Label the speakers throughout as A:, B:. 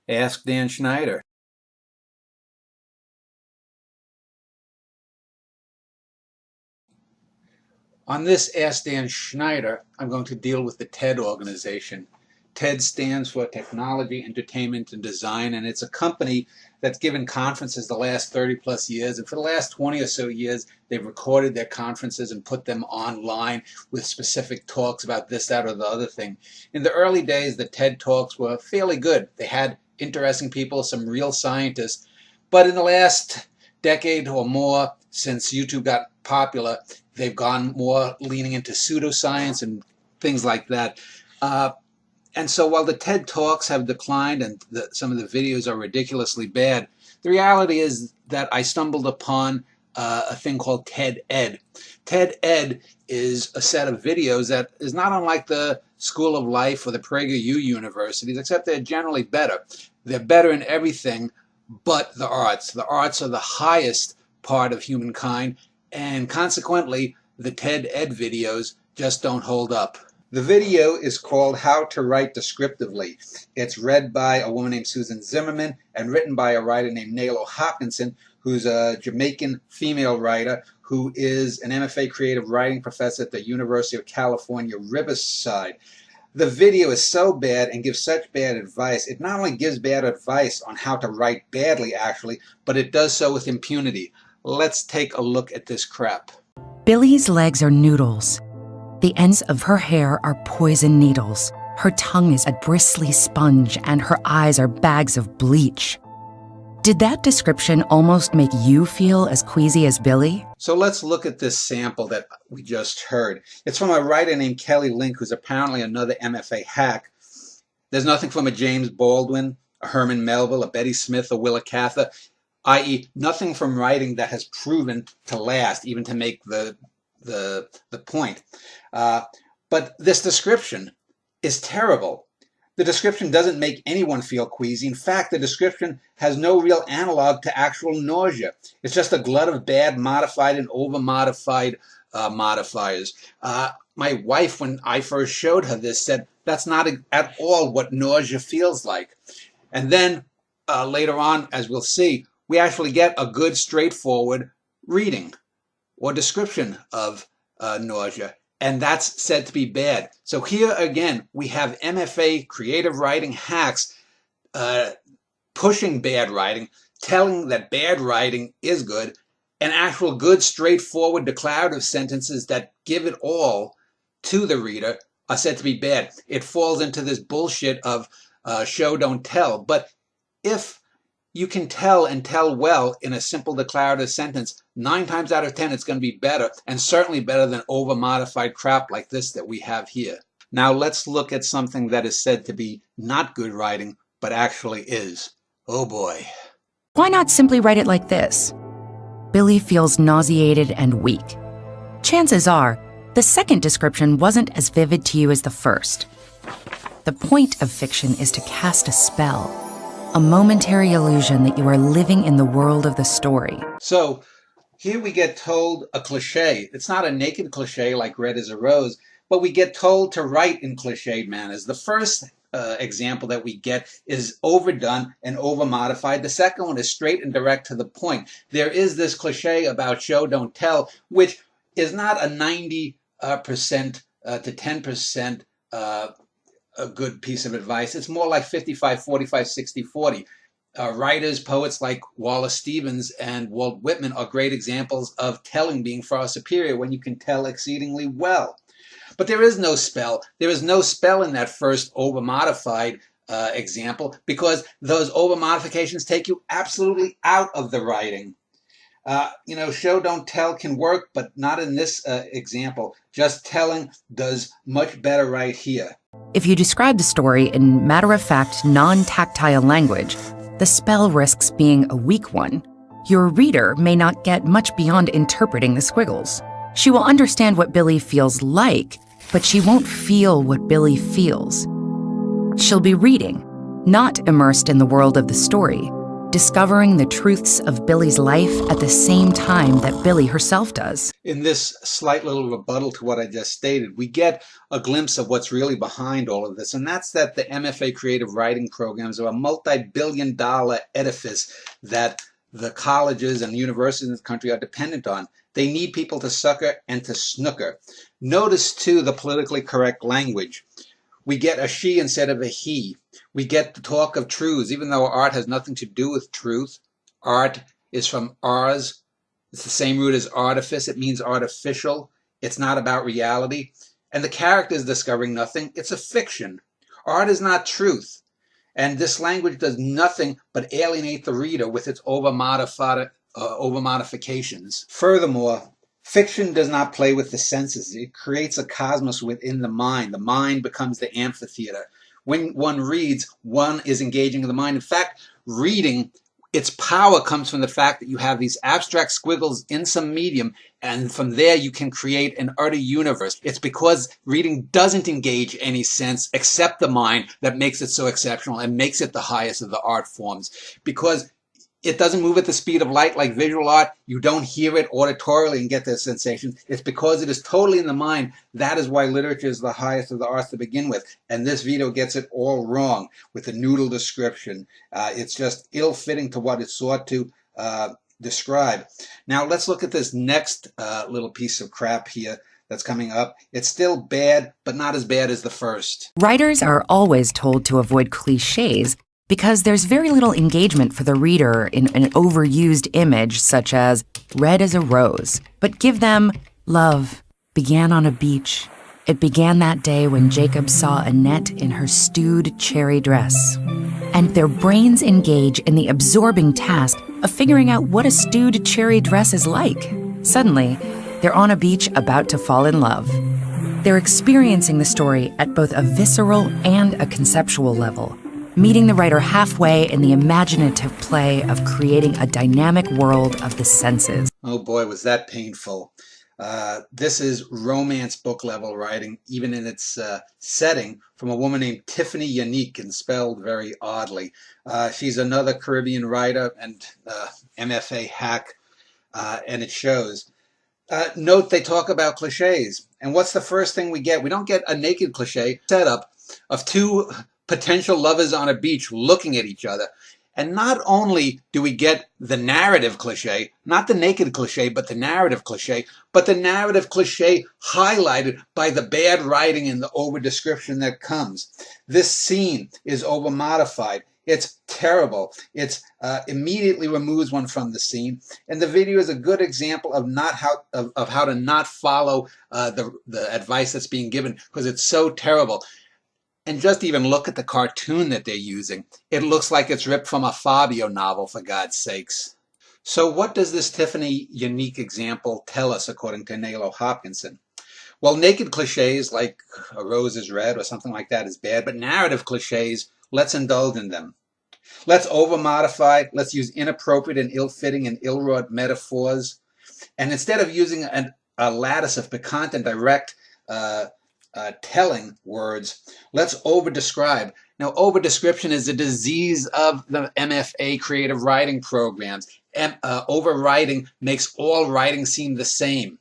A: Ask Dan Schneider. On this Ask Dan Schneider, I'm going to deal with the TED organization. TED stands for Technology, Entertainment, and Design, and it's a company that's given conferences the last 30 plus years, and for the last 20 or so years, they've recorded their conferences and put them online with specific talks about this, that, or the other thing. In the early days, the TED Talks were fairly good. They had interesting people, some real scientists, but in the last decade or more, since YouTube got popular, they've gone more leaning into pseudoscience and things like that. And so while the TED Talks have declined and some of the videos are ridiculously bad, the reality is that I stumbled upon a thing called TED Ed. TED Ed is a set of videos that is not unlike the School of Life or the PragerU universities, except they're generally better. They're better in everything but the arts. The arts are the highest part of humankind, and consequently, the TED Ed videos just don't hold up. The video is called How to Write Descriptively. It's read by a woman named Susan Zimmerman and written by a writer named Nalo Hopkinson, who's a Jamaican female writer who is an MFA creative writing professor at the University of California, Riverside. The video is so bad and gives such bad advice. It not only gives bad advice on how to write badly, actually, but it does so with impunity. Let's take a look at this crap.
B: Billy's legs are noodles. The ends of her hair are poison needles. Her tongue is a bristly sponge, and her eyes are bags of bleach. Did that description almost make you feel as queasy as Billy?
A: So let's look at this sample that we just heard. It's from a writer named Kelly Link, who's apparently another MFA hack. There's nothing from a James Baldwin, a Herman Melville, a Betty Smith, a Willa Cather, i.e. nothing from writing that has proven to last, even to make the point. But this description is terrible. The description doesn't make anyone feel queasy. In fact, the description has no real analog to actual nausea. It's just a glut of bad modified and over-modified modifiers. My wife, when I first showed her this, said that's not at all what nausea feels like. And then later on, as we'll see, we actually get a good, straightforward reading or description of nausea, and that's said to be bad. So here again, we have MFA creative writing hacks pushing bad writing, telling that bad writing is good, and actual good, straightforward, declarative sentences that give it all to the reader are said to be bad. It falls into this bullshit of show, don't tell. But if you can tell and tell well in a simple declarative sentence, 9 times out of 10 it's going to be better, and certainly better than over-modified crap like this that we have here. Now let's look at something that is said to be not good writing, but actually is. Oh boy.
B: Why not simply write it like this? Billy feels nauseated and weak. Chances are, the second description wasn't as vivid to you as the first. The point of fiction is to cast a spell, a momentary illusion that you are living in the world of the story.
A: So here we get told a cliche. It's not a naked cliche like red is a rose, but we get told to write in cliched manners. The first example that we get is overdone and over-modified. The second one is straight and direct to the point. There is this cliche about show, don't tell, which is not a 90% to 10% a good piece of advice. It's more like 55, 45, 60, 40. Writers, poets like Wallace Stevens and Walt Whitman are great examples of telling being far superior when you can tell exceedingly well. But there is no spell. There is no spell in that first over-modified example, because those over-modifications take you absolutely out of the writing. Show, don't tell can work, but not in this example. Just telling does much better right here.
B: If you describe the story in matter-of-fact, non-tactile language, the spell risks being a weak one. Your reader may not get much beyond interpreting the squiggles. She will understand what Billy feels like, but she won't feel what Billy feels. She'll be reading, not immersed in the world of the story. discovering the truths of Billy's life at the same time that Billy herself does.
A: In this slight little rebuttal to what I just stated, we get a glimpse of what's really behind all of this, and that's that the MFA creative writing programs are a multi-billion-dollar edifice that the colleges and universities in the country are dependent on. They need people to sucker and to snooker. Notice, too, the politically correct language. We get a she instead of a he. We get the talk of truths, even though art has nothing to do with truth. Art is from ars. It's the same root as artifice. It means artificial. It's not about reality. And the character is discovering nothing. It's a fiction. Art is not truth. And this language does nothing but alienate the reader with its over-modifications. Furthermore, fiction does not play with the senses. It creates a cosmos within the mind. The mind becomes the amphitheater. When one reads, one is engaging in the mind. In fact, reading, its power comes from the fact that you have these abstract squiggles in some medium, and from there you can create an utter universe. It's because reading doesn't engage any sense except the mind that makes it so exceptional and makes it the highest of the art forms. Because it doesn't move at the speed of light like visual art. You don't hear it auditorily and get the sensation. It's because it is totally in the mind. That is why literature is the highest of the arts to begin with. And this video gets it all wrong with the noodle description. It's just ill-fitting to what it sought to describe. Now let's look at this next little piece of crap here that's coming up. It's still bad, but not as bad as the first.
B: Writers are always told to avoid cliches because there's very little engagement for the reader in an overused image such as red as a rose. But give them love began on a beach. It began that day when Jacob saw Annette in her stewed cherry dress. And their brains engage in the absorbing task of figuring out what a stewed cherry dress is like. Suddenly, they're on a beach about to fall in love. They're experiencing the story at both a visceral and a conceptual level, meeting the writer halfway in the imaginative play of creating a dynamic world of the senses.
A: Oh boy, was that painful. This is romance book level writing, even in its setting, from a woman named Tiffany Unique, and spelled very oddly. She's another Caribbean writer and MFA hack, and it shows. Note they talk about cliches. And what's the first thing we get? We don't get a naked cliche setup of two potential lovers on a beach looking at each other. And not only do we get the narrative cliche, not the naked cliche, but the narrative cliche, but the narrative cliche highlighted by the bad writing and the over-description that comes. This scene is over-modified. It's terrible. It's immediately removes one from the scene. And the video is a good example of how to not follow the advice that's being given, because it's so terrible. And just even look at the cartoon that they're using. It looks like it's ripped from a Fabio novel, for God's sakes. So what does this Tiffany Unique example tell us, according to Nalo Hopkinson? Well, naked cliches like a rose is red or something like that is bad, but narrative cliches, let's indulge in them. Let's over-modify, let's use inappropriate and ill-fitting and ill-wrought metaphors. And instead of using a lattice of piquant and direct telling words, let's over-describe. Now, over-description is a disease of the MFA creative writing programs. Over-writing makes all writing seem the same.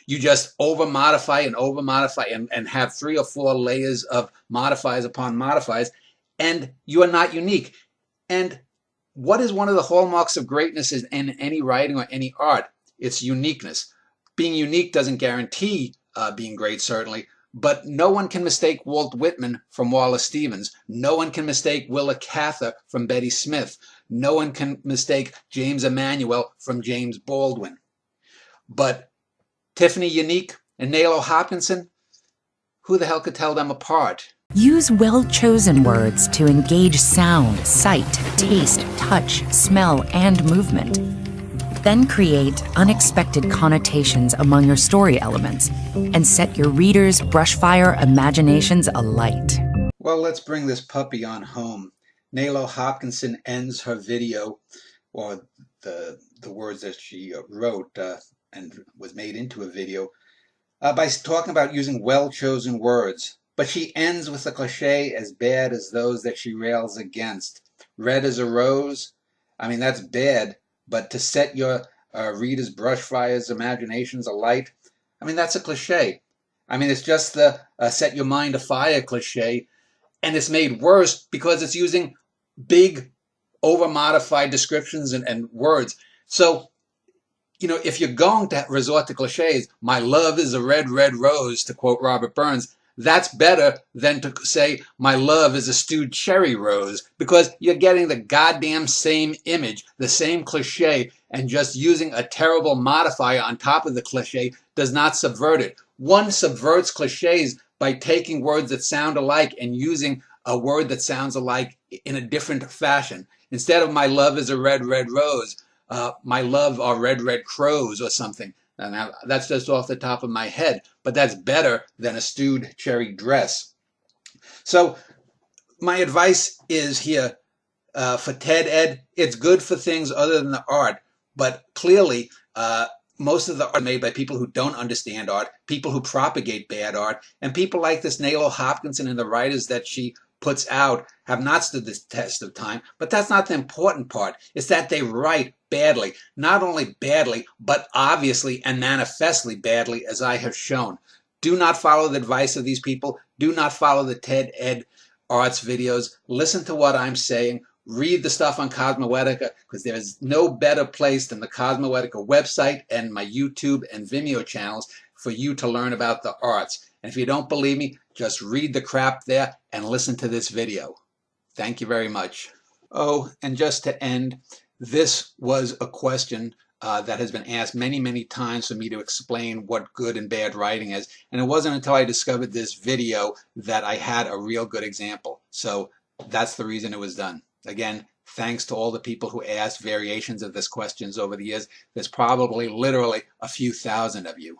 A: You just over-modify and have 3 or 4 layers of modifiers upon modifiers, and you are not unique. And what is one of the hallmarks of greatness in any writing or any art? It's uniqueness. Being unique doesn't guarantee being great, certainly, but no one can mistake Walt Whitman from Wallace Stevens. No one can mistake Willa Cather from Betty Smith. No one can mistake James Emanuel from James Baldwin. But Tiffany Unique and Nalo Hopkinson, who the hell could tell them apart?
B: Use well-chosen words to engage sound, sight, taste, touch, smell, and movement. Then create unexpected connotations among your story elements and set your readers' brushfire imaginations alight.
A: Well, let's bring this puppy on home. Nalo Hopkinson ends her video, or the words that she wrote and was made into a video, by talking about using well-chosen words. But she ends with a cliche as bad as those that she rails against. Red as a rose. I mean, that's bad. But to set your readers' brush fires, imaginations alight, I mean, that's a cliche. I mean, it's just the set your mind afire cliche, and it's made worse because it's using big, over-modified descriptions and words. So, if you're going to resort to cliches, my love is a red, red rose, to quote Robert Burns, that's better than to say my love is a stewed cherry rose, because you're getting the goddamn same image, the same cliche, and just using a terrible modifier on top of the cliche does not subvert it. One subverts cliches by taking words that sound alike and using a word that sounds alike in a different fashion. Instead of my love is a red, red rose, my love are red, red crows or something. Now, that's just off the top of my head, but that's better than a stewed cherry dress. So my advice is here for TED Ed, it's good for things other than the art, but clearly most of the art is made by people who don't understand art, people who propagate bad art, and people like this Naylor Hopkinson and the writers that she puts out have not stood the test of time. But that's not the important part. It's that they write badly. Not only badly, but obviously and manifestly badly, as I have shown. Do not follow the advice of these people. Do not follow the TED Ed arts videos. Listen to what I'm saying. Read the stuff on Cosmoetica, because there's no better place than the Cosmoetica website and my YouTube and Vimeo channels for you to learn about the arts. And if you don't believe me, just read the crap there and listen to this video. Thank you very much. Oh, and just to end, this was a question that has been asked many, many times for me to explain what good and bad writing is. And it wasn't until I discovered this video that I had a real good example. So that's the reason it was done. Again, thanks to all the people who asked variations of this questions over the years. There's probably literally a few thousand of you.